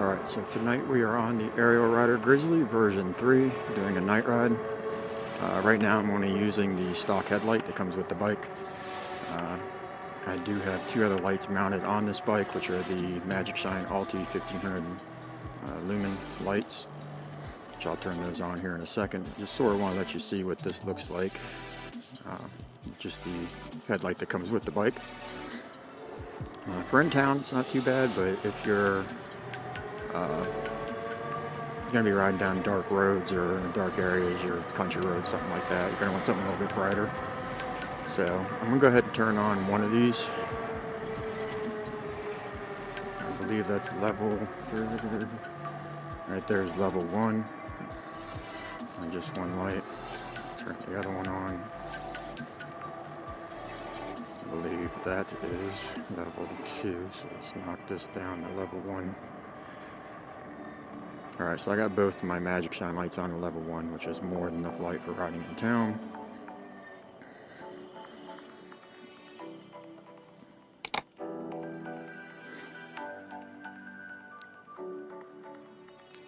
Alright, so tonight we are on the Ariel Rider Grizzly version 3, doing a night ride. Right now I'm only using the stock headlight that comes with the bike. I do have two other lights mounted on this bike, which are the Magic Shine Alti 1500 lumen lights, which I'll turn those on here in a second. Just sort of want to let you see what this looks like. Just the headlight that comes with the bike. For in town, it's not too bad, but if you're going to be riding down dark roads or in dark areas, or country roads, something like that, you're going to want something a little bit brighter. So I'm going to go ahead and turn on one of these. I believe that's level 3. Right there's level 1. And just one light. Turn the other one on. I believe that is level 2. So let's knock this down to level 1. Alright, so I got both of my Magic Shine lights on at level 1, which is more than enough light for riding in town.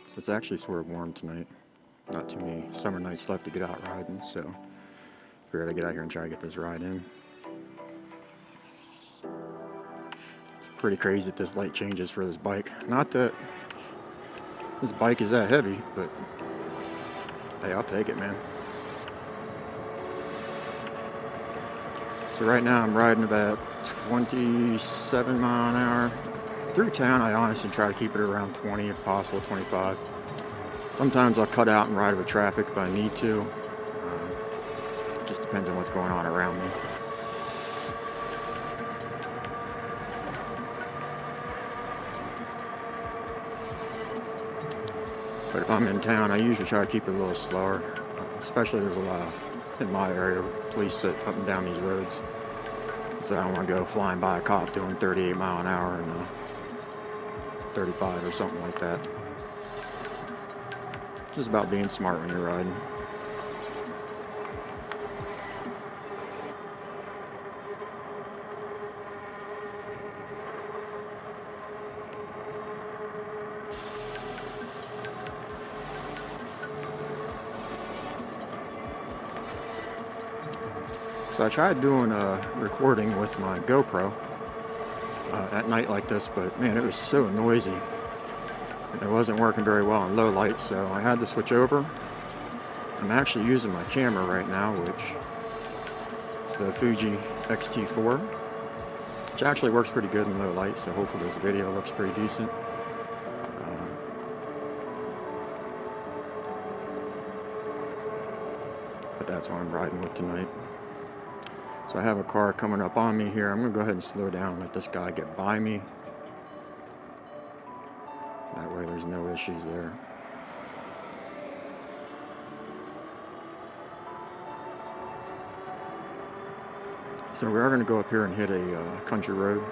So it's actually sort of warm tonight. Not too many summer nights left to get out riding, so figured I'd get out here and try to get this ride in. It's pretty crazy that this light changes for this bike. Not that this bike is that heavy, but hey, I'll take it, man. So right now I'm riding about 27 miles an hour. Through town, I honestly try to keep it around 20 if possible, 25. Sometimes I'll cut out and ride with traffic if I need to. It just depends on what's going on around me. But if I'm in town, I usually try to keep it a little slower. Especially there's a lot of, in my area, police sit up and down these roads. So I don't want to go flying by a cop doing 38 miles an hour and 35 or something like that. Just about being smart when you're riding. So I tried doing a recording with my GoPro at night like this, but man, it was so noisy. It wasn't working very well in low light, so I had to switch over. I'm actually using my camera right now, which is the Fuji X-T4, which actually works pretty good in low light, so hopefully this video looks pretty decent. But that's what I'm riding with tonight. So I have a car coming up on me here. I'm going to go ahead and slow down and let this guy get by me. That way there's no issues there. So we are going to go up here and hit a country road.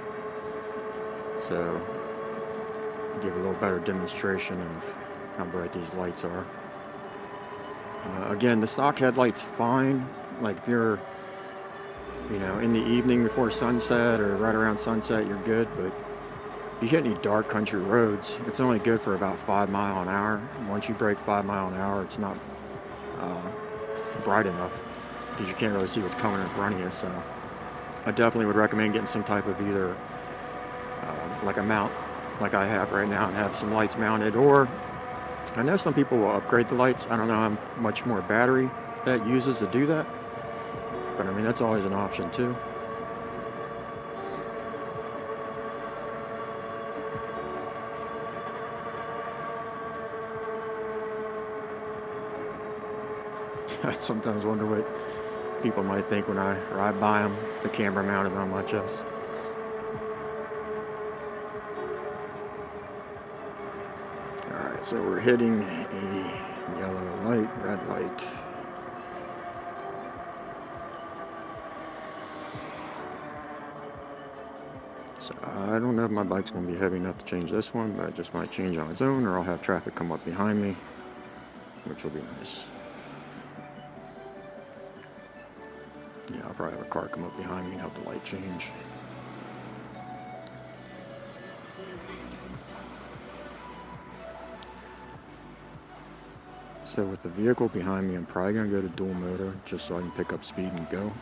So give a little better demonstration of how bright these lights are. Again, the stock headlight's fine. Like if you're, in the evening before sunset or right around sunset, you're good. But if you hit any dark country roads, it's only good for about 5 miles an hour. Once you break 5 miles an hour, it's not bright enough because you can't really see what's coming in front of you. So I definitely would recommend getting some type of either like a mount like I have right now and have some lights mounted, or I know some people will upgrade the lights. I don't know how much more battery that uses to do that, but I mean that's always an option too. I sometimes wonder what people might think when I ride by them, the camera mounted on my chest. Alright, so we're hitting a yellow light, red light. So I don't know if my bike's going to be heavy enough to change this one, but it just might change on its own, or I'll have traffic come up behind me, which will be nice. Yeah, I'll probably have a car come up behind me and have the light change. So with the vehicle behind me, I'm probably going to go to dual motor just so I can pick up speed and go.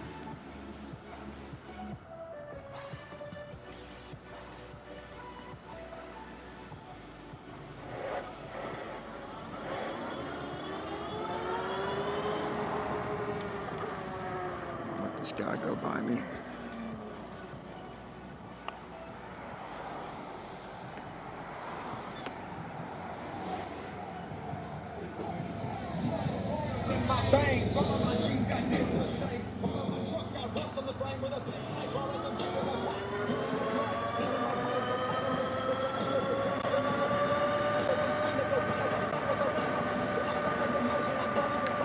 Let this guy go by me.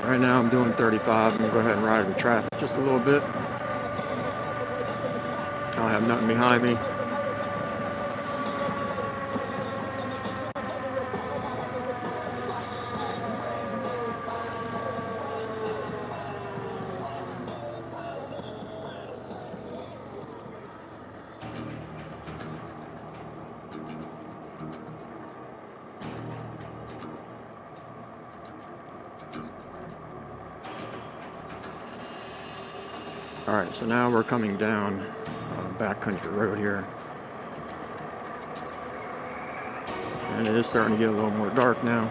Right now I'm doing 35. I'm going to go ahead and ride with traffic just a little bit. I don't have nothing behind me. Alright, so now we're coming down backcountry road here. And it is starting to get a little more dark now.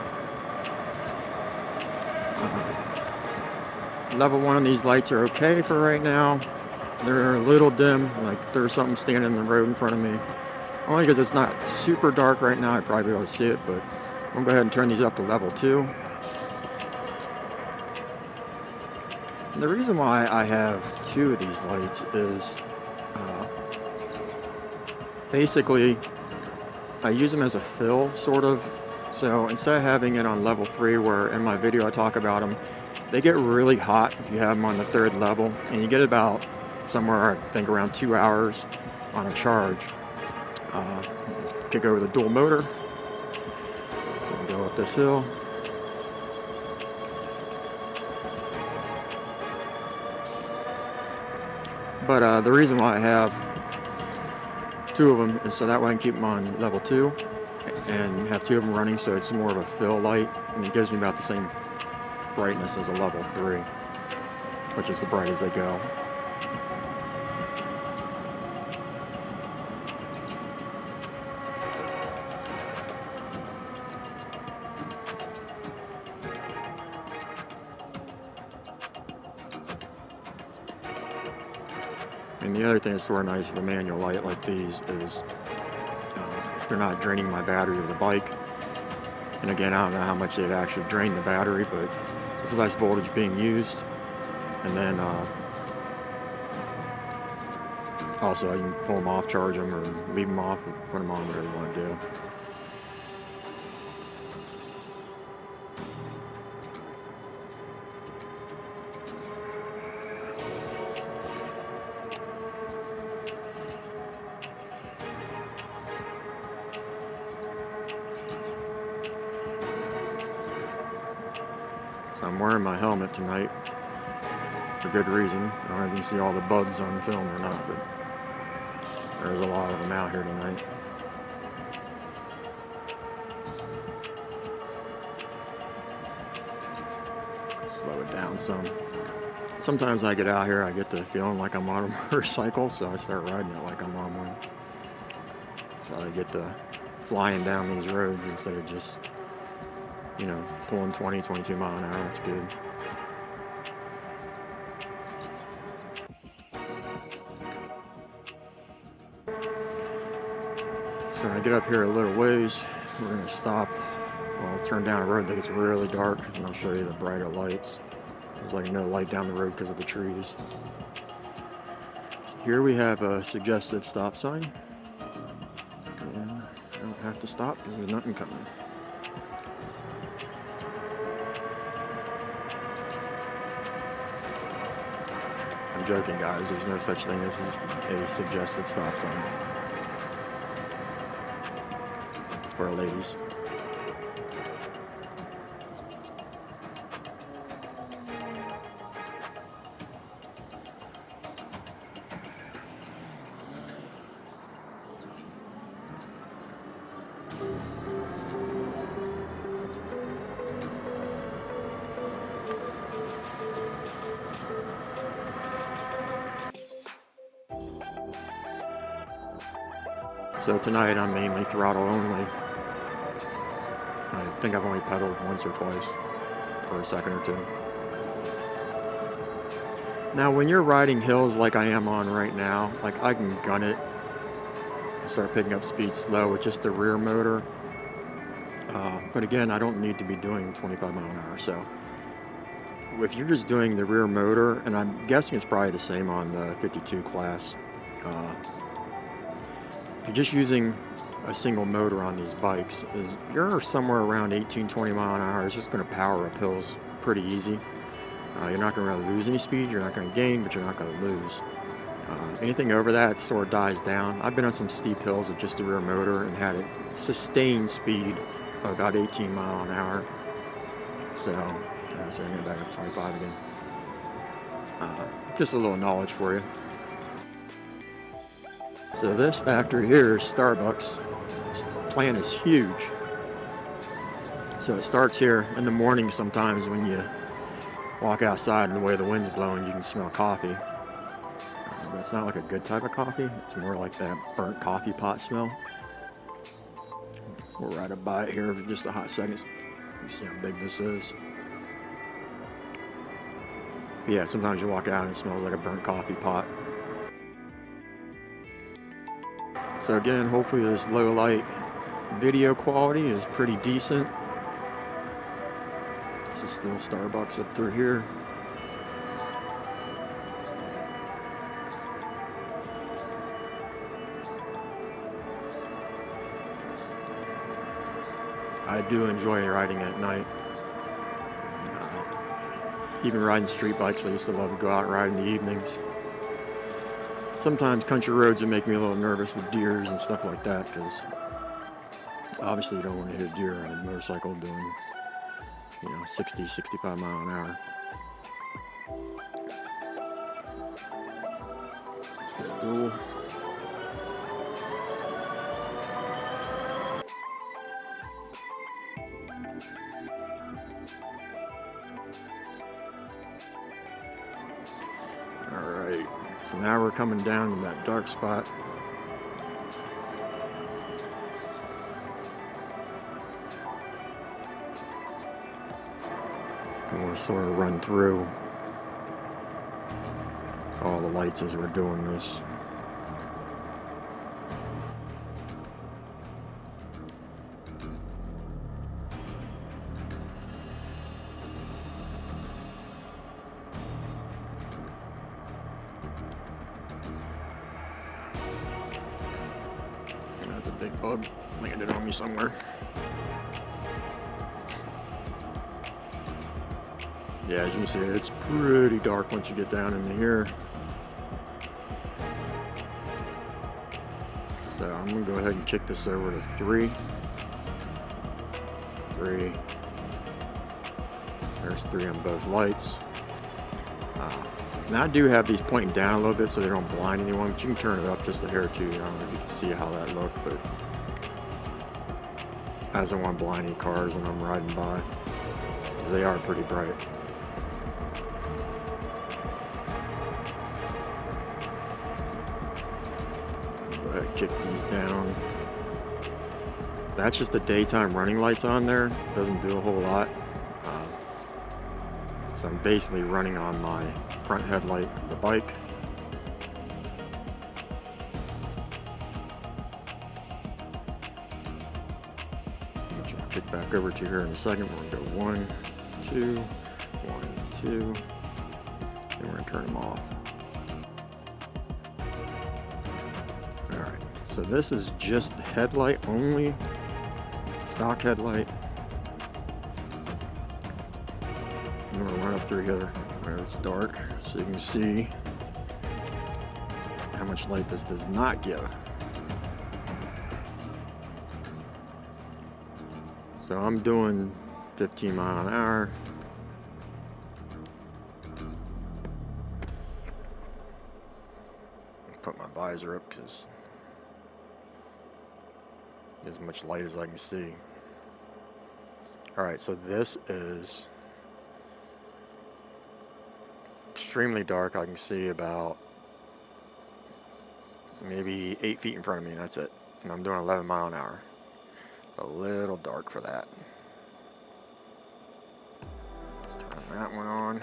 Level 1 of these lights are okay for right now. They're a little dim, like there's something standing in the road in front of me. Only because it's not super dark right now, I'd probably be able to see it, but I'm going to go ahead and turn these up to level 2. And the reason why I have 2 of these lights is basically I use them as a fill, sort of. So instead of having it on level 3, where in my video I talk about them, they get really hot if you have them on the 3rd level, and you get about somewhere, I think, around 2 hours on a charge. Let's kick over the dual motor. So we go up this hill. But the reason why I have 2 of them is so that way I can keep them on level 2 and have 2 of them running, so it's more of a fill light, and it gives me about the same brightness as a level 3, which is the bright as they go. And the other thing that's sort of nice with a manual light like these is they're not draining my battery of the bike. And again, I don't know how much they'd actually drain the battery, but it's less voltage being used. And then also you can pull them off, charge them, or leave them off and put them on, whatever you want to do. I'm wearing my helmet tonight for good reason. I don't know if you can see all the bugs on film or not, but there's a lot of them out here tonight. Slow it down some. Sometimes I get out here, I get the feeling like I'm on a motorcycle, so I start riding it like I'm on one. So I get to flying down these roads instead of just, you know, pulling 20, 22 mile an hour. It's good. So when I get up here a little ways, we're going to stop. Well, turn down a road that gets really dark, and I'll show you the brighter lights. There's like no light down the road because of the trees. So here we have a suggested stop sign. And I don't have to stop because there's nothing coming. I'm joking, guys. There's no such thing as a suggested stop sign. For ladies. So tonight I'm mainly throttle only. I think I've only pedaled once or twice for a second or two. Now when you're riding hills like I am on right now, like I can gun it and start picking up speed slow with just the rear motor. But again, I don't need to be doing 25 mile an hour. So if you're just doing the rear motor, and I'm guessing it's probably the same on the 52 class, if you're just using a single motor on these bikes, you're somewhere around 18-20 mile an hour. It's just going to power up hills pretty easy. You're not going to really lose any speed. You're not going to gain, but you're not going to lose. Anything over that sort of dies down. I've been on some steep hills with just the rear motor and had a sustained speed of about 18 mile an hour. So I'm going to back up 25 again. Just a little knowledge for you. So this factory here is Starbucks. This plant is huge. So it starts here in the morning sometimes when you walk outside and the way the wind's blowing, you can smell coffee. But it's not like a good type of coffee. It's more like that burnt coffee pot smell. We'll ride up by it here for just a hot second. You see how big this is. But yeah, sometimes you walk out and it smells like a burnt coffee pot. So again, hopefully this low light video quality is pretty decent. This is still Starbucks up through here. I do enjoy riding at night. Even riding street bikes, I used to love to go out and ride in the evenings. Sometimes country roads would make me a little nervous with deers and stuff like that, because obviously you don't want to hit a deer on a motorcycle doing, 60, 65 mile an hour. Let's get a duel. Alright, so now we're coming down to that dark spot. And we'll sort of run through all the lights as we're doing this. That's a big bug. Landed on me somewhere. Yeah, as you can see, it's pretty dark once you get down into here. So I'm going to go ahead and kick this over to 3. 3. There's 3 on both lights. Now I do have these pointing down a little bit so they don't blind anyone, but you can turn it up just a hair or two. I don't know if you can see how that looks, but I just don't want to blind any cars when I'm riding by, because they are pretty bright. Go ahead and kick these down. That's just the daytime running lights on there. Doesn't do a whole lot. So I'm basically running on my front headlight of the bike. Which I'll kick back over to here in a second. We're going to go 1, 2, 1, 2, and we're going to turn them off. Alright, so this is just headlight only, stock headlight. I'm going to run up through here where it's dark so you can see how much light this does not give. So I'm doing 15 mile an hour. Put my visor up because as much light as I can see. Alright, so this is extremely dark. I can see about maybe 8 feet in front of me, and that's it. and I'm doing 11 mile an hour. It's a little dark for that. Let's turn that one on.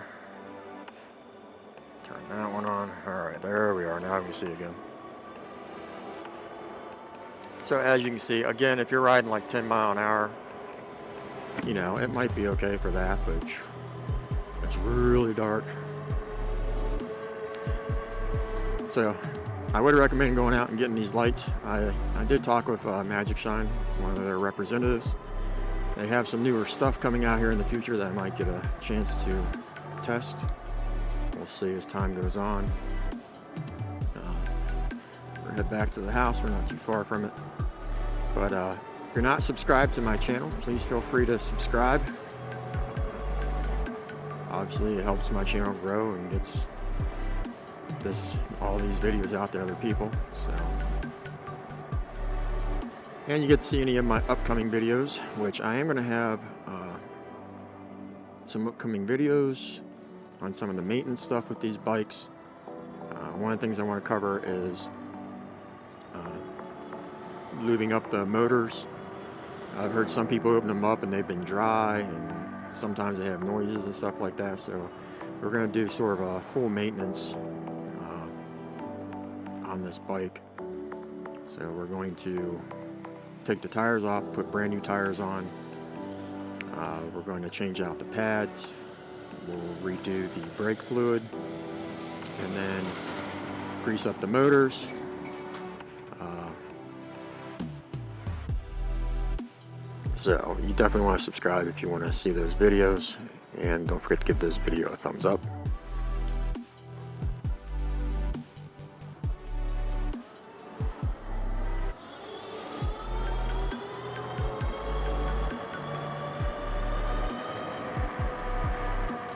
Turn that one on. Alright, there we are. Now we can see again. So as you can see, again, if you're riding like 10 mile an hour, you know, it might be okay for that, but it's really dark. So I would recommend going out and getting these lights. I did talk with Magic Shine, one of their representatives. They have some newer stuff coming out here in the future that I might get a chance to test. We'll see as time goes on. We're head back to the house. We're not too far from it. But if you're not subscribed to my channel, please feel free to subscribe. Obviously, it helps my channel grow and gets all these videos out to other people. So, and you get to see any of my upcoming videos, which I am going to have some upcoming videos on some of the maintenance stuff with these bikes. One of the things I want to cover is lubing up the motors. I've heard some people open them up and they've been dry, and sometimes they have noises and stuff like that. So we're going to do sort of a full maintenance on this bike. So we're going to take the tires off, put brand new tires on. We're going to change out the pads. We'll redo the brake fluid, and then grease up the motors. So you definitely want to subscribe if you want to see those videos, and don't forget to give this video a thumbs up.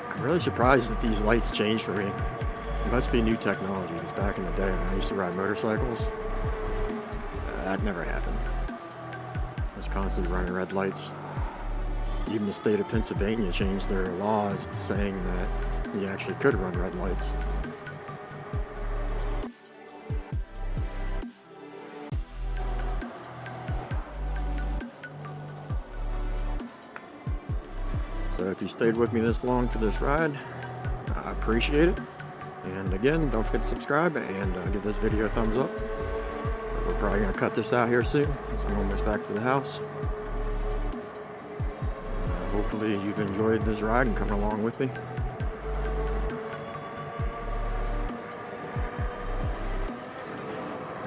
I'm really surprised that these lights changed for me. It must be new technology, because back in the day when I used to ride motorcycles, that never happened. I was constantly running red lights. Even the state of Pennsylvania changed their laws saying that you actually could run red lights. So if you stayed with me this long for this ride, I appreciate it. And again, don't forget to subscribe and give this video a thumbs up. We're probably going to cut this out here soon, so I'm almost back to the house. Hopefully you've enjoyed this ride and come along with me.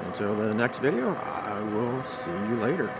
Until the next video, I will see you later.